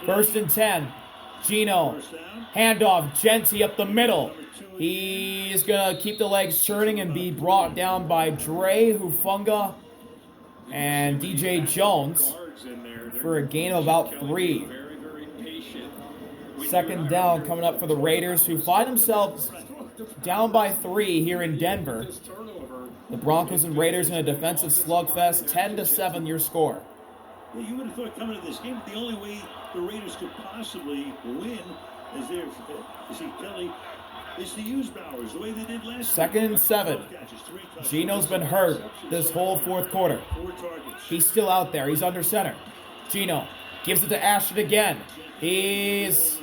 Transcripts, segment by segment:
First and 10. Gino. Handoff. Genty up the middle. He's going to keep the legs churning and be brought down by Dre, Hufunga, and DJ Jones for a gain of about 3. Second down coming up for the Raiders, who find themselves down by 3 here in Denver. The Broncos and Raiders in a defensive slugfest, 10-7 your score. Well, you would have thought coming to this game, the only way the Raiders could possibly win is Kelly, is to use Bowers the way they did last Second and 7. Gino's been hurt this whole fourth quarter. He's still out there. He's under center. Gino gives it to Ashton again. He's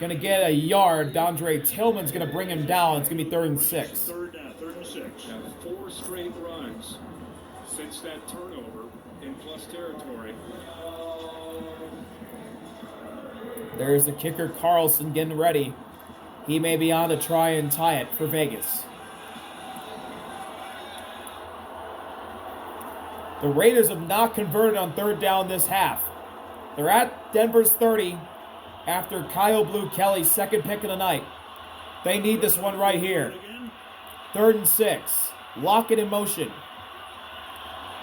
going to get a yard. Dondre Tillman's going to bring him down. It's going to be 3rd and 6. Third and 6. Now 4 straight runs since that turnover in plus territory. There's the kicker, Carlson, getting ready. He may be on to try and tie it for Vegas. The Raiders have not converted on 3rd down this half. They're at Denver's 30 after Kyle Blue Kelly's second pick of the night. They need this one right here. 3rd and 6. Lockett in motion.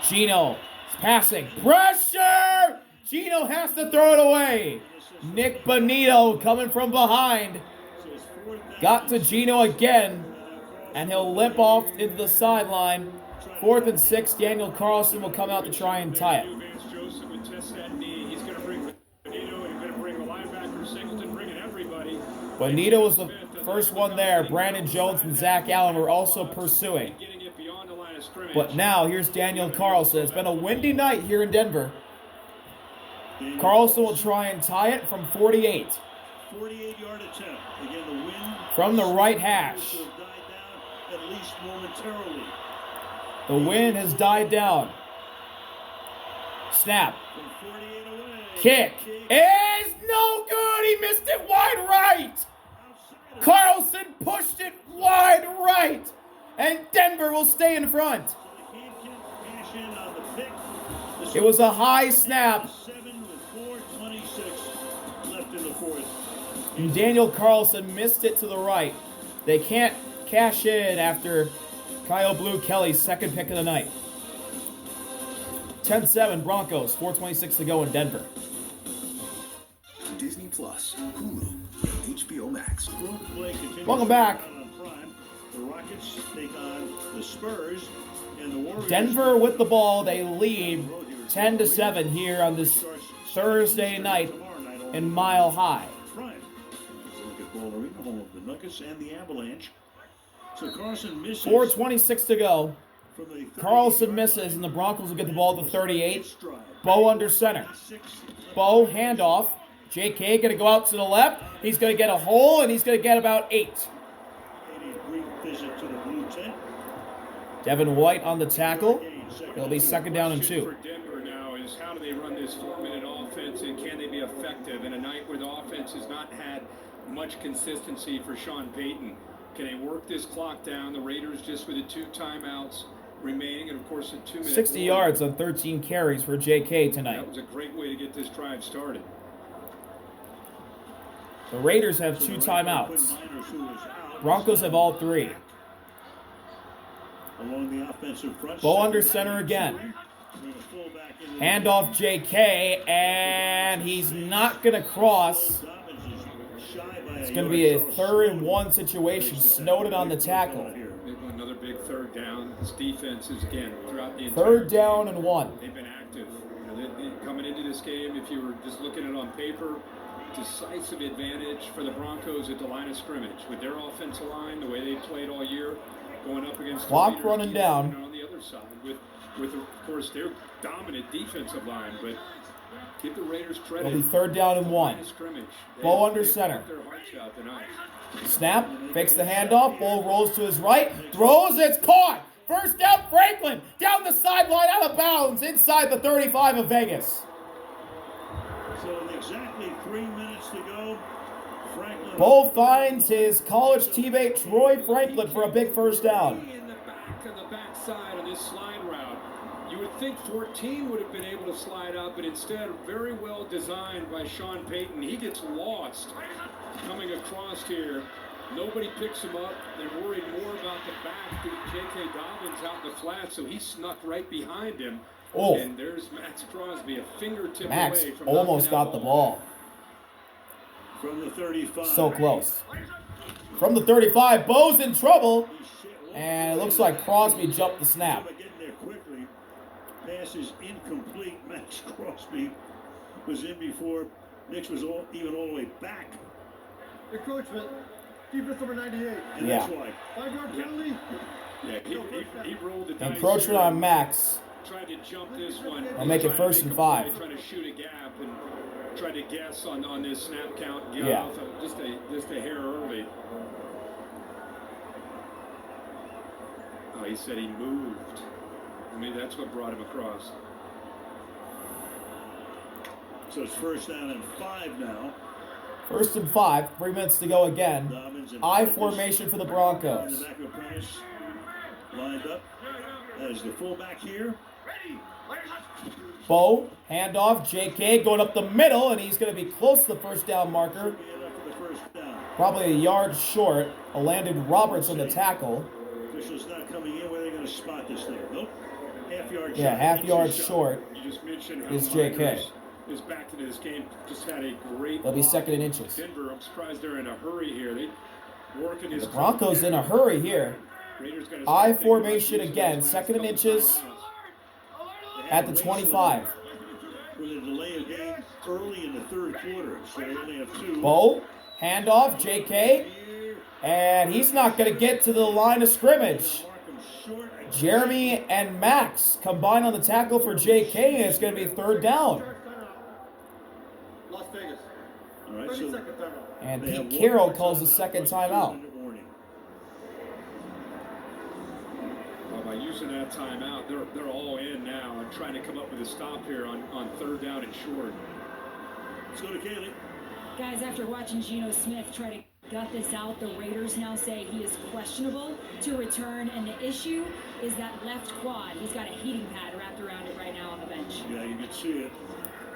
Gino is passing. Pressure! Gino has to throw it away. Nick Bonito coming from behind. Got to Gino again, and he'll limp off into the sideline. 4th and 6. Daniel Carlson will come out to try and tie it. Bonito was the first one there. Brandon Jones and Zach Allen were also pursuing. But now, here's Daniel Carlson. It's been a windy night here in Denver. Carlson will try and tie it from 48. 48-yard attempt. Again, the wind from the right hash. At least momentarily. The wind has died down. Snap. Kick is no good. He missed it wide right. Carlson pushed it wide right. And Denver will stay in front. It was a high snap. And Daniel Carlson missed it to the right. They can't cash in after Kyle Blue Kelly's second pick of the night. 10-7 Broncos, 4:26 to go in Denver. Disney Plus, Hulu, HBO Max. Welcome back. The Rockets take on the Spurs, and the Warriors. Denver with the ball. They lead 10-7 here on this Thursday night in Mile High. Home of the Nuggets and the Avalanche. So Carlson misses. 4:26 to go. Carlson misses, and the Broncos will get the ball to 38. Bo under center. Bo handoff. JK going to go out to the left. He's going to get a hole, and he's going to get about 8. Devin White on the tackle. It'll be 2nd down and 2. For Denver now is how do they run this 4-minute offense, and can they be effective in a night where the offense has not had much consistency for Sean Payton? Can they work this clock down? The Raiders just with the 2 timeouts remaining, and of course a 2-minute 60 yards on 13 carries for JK tonight. That was a great way to get this drive started. The Raiders have 2 timeouts. Broncos have all 3. Bo under center again. Handoff JK, and he's not going to cross. It's going to be a 3rd and 1 situation. Snowden on the tackle. Another big 3rd down. This defense is, again, throughout the entire 3rd down and 1. They've been active. Coming into this game, if you were just looking at it on paper, decisive advantage for the Broncos at the line of scrimmage. With their offensive line, the way they played all year, going up against clock running down on the other side with of course their dominant defensive line, but give the Raiders credit. It'll be 3rd down and 1. Bo under center. Snap, fakes the handoff. Bo rolls to his right, throws. It's caught. First down, Franklin down the sideline, out of bounds, inside the 35 of Vegas. So exactly 3 minutes to go. Bo finds his college teammate Troy Franklin for a big first down. In the back on the backside of this slide route, You would think 14 would have been able to slide out, but instead, very well designed by Sean Payton. He gets lost coming across here. Nobody picks him up. They're worried more about the back. J.K. Dobbins out in the flat, so he snuck right behind him. Oh. And there's Max Crosby, a fingertip Max away from almost got the ball. From the 35. So close. From the 35, Bo's in trouble. And it looks like Crosby jumped the snap. Getting there quickly. Pass is incomplete. Max Crosby was in before Nix was even all the way back. Encroachment. Defense number 98. And Yeah. that's why. 5-yard penalty. Yeah, he rolled the dice. Encroachment on Max. Tried to jump this one. I'll make it Tried to 1st and a 5. play, Trying to shoot a gap and tried to guess on this snap count. Yeah. Just a hair early. Oh, he said he moved. I mean, that's what brought him across. So it's 1st down and 5 now. 1st and 5. 3 minutes to go again. Dobbins and I Prentice formation for the in Broncos. the back of Prentice. Lined up as the fullback here. Bo, handoff, J.K. going up the middle, and he's going to be close to the 1st down marker. Be enough for the 1st down. Probably a yard short. Landon Roberts on the tackle. Officials not coming in. Where are they going to spot this thing? Nope. Half-yard short. Yeah, half yard Shot. short. You just mentioned how Is JK. Myers is back into this game. Just had a great. They'll be block. 2nd and inches. Denver, I'm surprised they're in a hurry here. They working his. The Broncos in a hurry here. Raiders gotta I start formation thinking about again, these 2nd and last inches couple timeouts. at the 25. With a delay of game early in the 3rd quarter. So they only have 2. Bo, handoff, J.K. And he's not going to get to the line of scrimmage. Jeremy and Max combine on the tackle for J.K. and it's going to be 3rd down. Las Vegas. All right, 30-second so timeout. And they have Pete one Carroll more calls the timeout, 2nd but timeout. 2-minute warning. Well, by using that timeout, they're all in now and trying to come up with a stop here on 3rd down and short. Let's go to Kaylee. Guys, after watching Geno Smith try to gut this out, the Raiders now say he is questionable to return, and the issue is that left quad. He's got a heating pad wrapped around it right now on the bench. Yeah, you can see it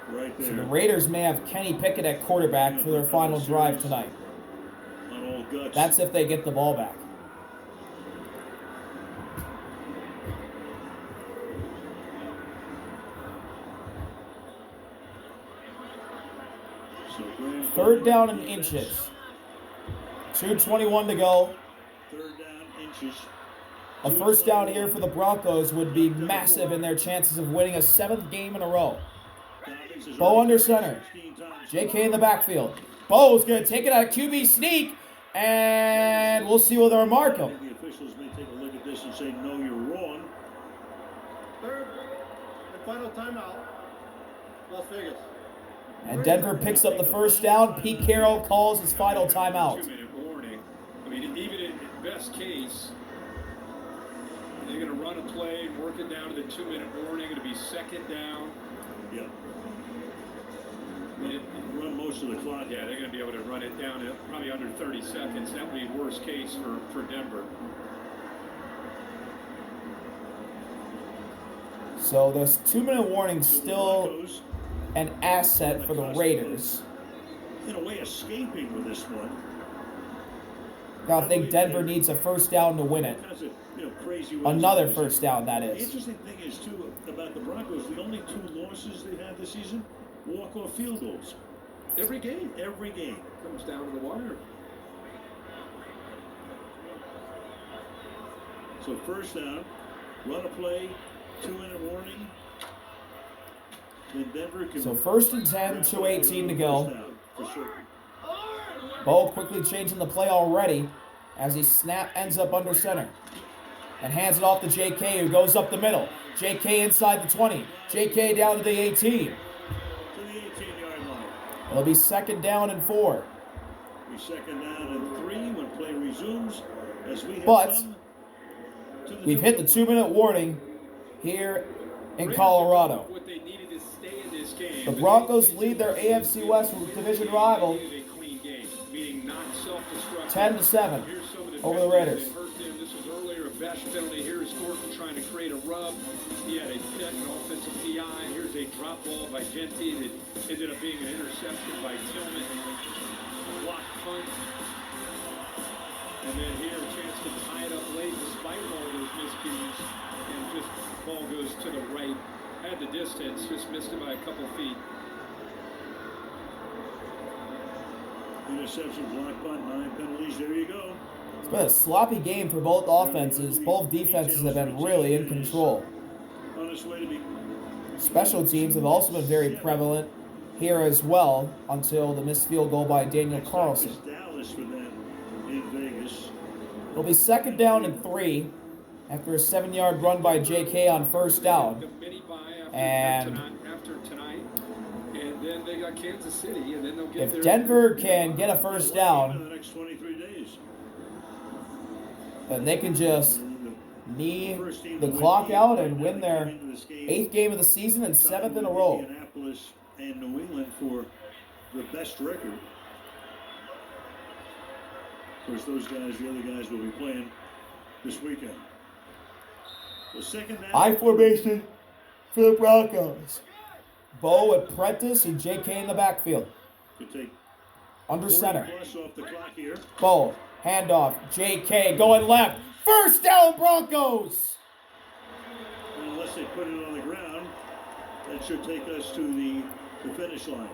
right So the there. Raiders may have Kenny Pickett at quarterback for their final drive tonight. On all guts. That's if they get the ball back. So Graham 3rd down and inches. 2:21 to go. 3rd down inches. A 1st down here for the Broncos would be massive in their chances of winning a 7th game in a row. Dobbins is Bo already under center. 16 times. J.K. in the backfield. Bo's going to take it out of QB sneak, and we'll see whether they'll mark him. The officials may take a look at this and say, no, you're wrong. 3rd and final timeout. Las Vegas. And Denver picks up the 1st down. Pete Carroll calls his final timeout. 2-minute warning. I mean, even in best case, they're going to run a play, work it down to the 2-minute warning. It'll be 2nd down. Yeah. I mean, Run most of the clock. yeah, they're going to be able to run it down to probably under 30 seconds. That would be worst case for Denver. So this 2-minute warning So the still Broncos, an asset for the Raiders. in a way, escaping with this one. Now I think Denver needs a 1st down to win it. Kinds of, crazy ways. Another 1st down, that The is. interesting thing is, too, about the Broncos, the only 2 losses they've had this season, walk-off field goals. Every game Every game. comes down to the wire. So 1st down, run a play, 2-minute warning. Then Denver can... So 1st and 10, 2:18 to go. 1st down, for sure. Bo quickly changing the play already as he ends up under center. And hands it off to J.K. who goes up the middle. J.K. inside the 20. J.K. down to the 18. To the 18-yard line. It'll be 2nd down and 4. Be 2nd down and 3 when play resumes. As we have But come to the we've hit the 2-minute warning here in Colorado. What they needed to stay in this game. The Broncos lead their AFC West division rival They needed a clean game, meaning not self-destructive. 10-7 Here's some of over the penalties Raiders. that hurt them. This was earlier a Besh penalty. Here is Thornton trying to create a rub. He had an offensive PI. Here's a drop ball by Genti that ended up being an interception by Tillman. A blocked punt. And then here, a chance to tie it up late despite all those miscues. And just ball goes to the right. Had the distance, just missed it by a couple feet. Interception, block punt, 9 penalties. There you go. It's been a sloppy game for both offenses. Both defenses have been really in control. On its way to be. Special teams have also been very prevalent here as well until the missed field goal by Daniel Carlson. Dallas for them in Vegas. It'll be 2nd down and 3 after a 7-yard run by J.K. on 1st down. And after tonight, and then they got Kansas City, and then they'll get if Denver can get a 1st down, in the next 23 days. then they can just knee the clock out and win their 8th game of the season and 7th in a row. Indianapolis and New England for the best record. Of course, those guys, the other guys, will be playing this weekend. So second down. I formation for the Broncos. Bo at Prentice and J.K. in the backfield. Could take Under center. 40 plus off the clock here. Bo, handoff, J.K. going left. 1st down, Broncos! And unless they put it on the ground, that should take us to the finish line.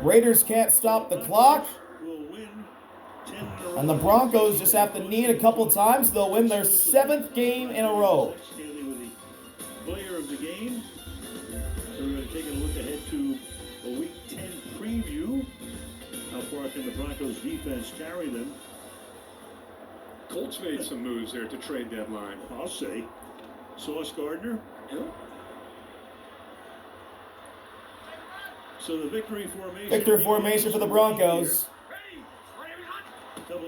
Raiders can't stop the clock. Will win 10 in a row. And the Broncos just have to knee it a couple times. They'll win their 7th game in a row. Stanley with the player of the game. So we're going to take a look ahead to a Week 10 preview. How far can the Broncos defense carry them? Colts made some moves there to trade deadline. I'll say. Sauce Gardner. Yeah. So the victory formation. Victor formation for the Broncos.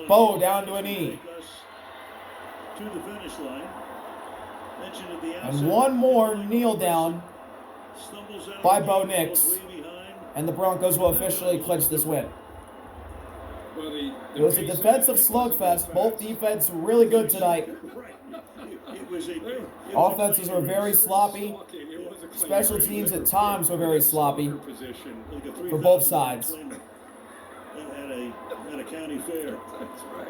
Bo down to a knee. To the finish line. Mentioned at the And outset, one more kneel down stumbles out by of the Bo game, Nix. goes way behind. And the Broncos will officially clinch this win. Well, It was a defensive slugfest. Both defenses were really good tonight. Right. It was a Offenses were very sloppy. Special teams at times were very sloppy for both sides. At a county fair. That's right.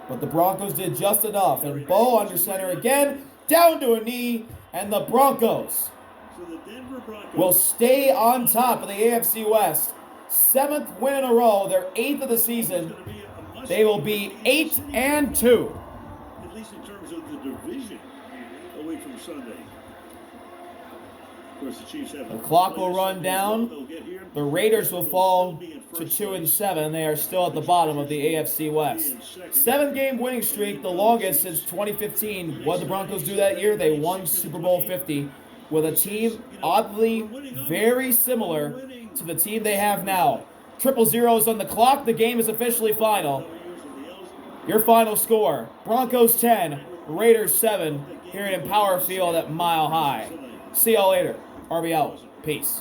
But the Broncos did just enough. And Bo under center again, down to a knee. And the Broncos So the Denver Broncos will stay on top of the AFC West. 7th win in a row, their 8th of the season. gonna be a must- They will be 8-2. At least in terms of the division a week from Sunday. Of course, the Chiefs have The clock will run down. They'll get here. The Raiders will fall to 2-7. They are still at the bottom of the AFC West. 7-game winning streak, the longest since 2015. What did the Broncos do that year? They won Super Bowl 50 with a team oddly very similar to the team they have now. 0-0 on the clock. The game is officially final. Your final score: Broncos 10, Raiders 7. Here at Empower Field at Mile High. See y'all later. RB out. Peace.